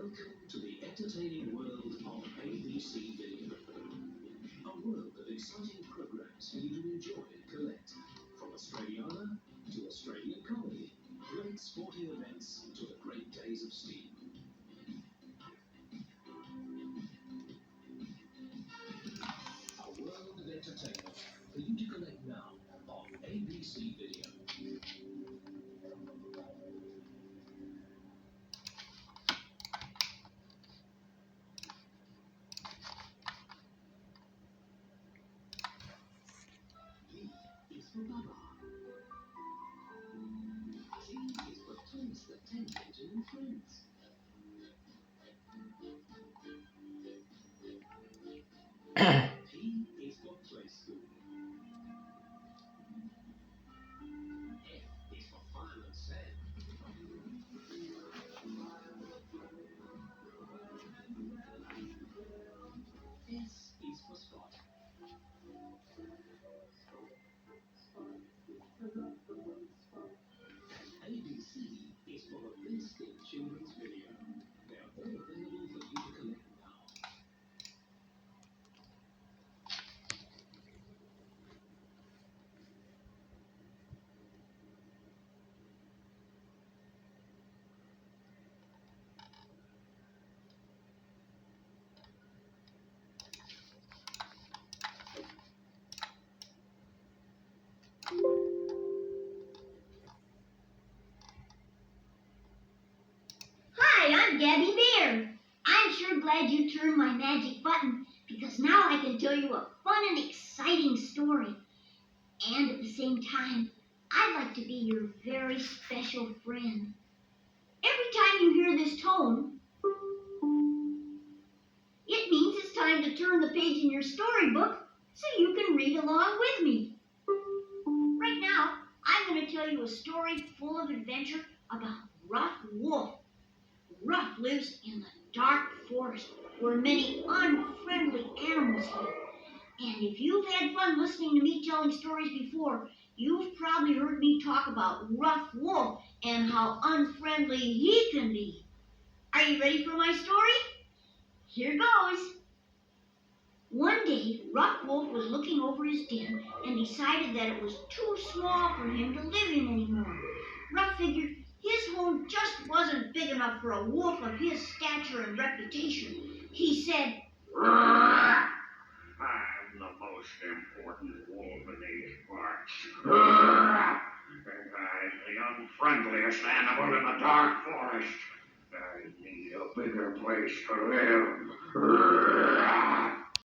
Welcome to the entertaining world of AbcVideo. A world of exciting programs for you to enjoy and collect. From Australiana to Australian comedy, great sporting events to the great days of steam. A world of entertainment for you to collect now on AbcVideo. Is for Baba. T is for Thomas the Tank Engine and Friends. P is for Play School. F is for Fun and Sand. S is for Spot. ABC is for the best in children's video. They're all available for you to collect now. Hi, I'm Gabby Bear. I'm sure glad you turned my magic button because now I can tell you a fun and exciting story. And at the same time, I'd like to be your very special friend. Every time you hear this tone, it means it's time to turn the page in your storybook so you can read along with me. Right now, I'm going to tell you a story full of adventure about Ruff Wolf. Ruff lives in the dark forest where many unfriendly animals live. And if you've had fun listening to me telling stories before, you've probably heard me talk about Ruff Wolf and how unfriendly he can be. Are you ready for my story? Here goes. One day, Ruff Wolf was looking over his den and decided that it was too small for him to live in anymore. Ruff figured his home just wasn't big enough for a wolf of his stature and reputation. He said, I'm the most important wolf in these parts. And I'm the unfriendliest animal in the dark forest. I need a bigger place to live.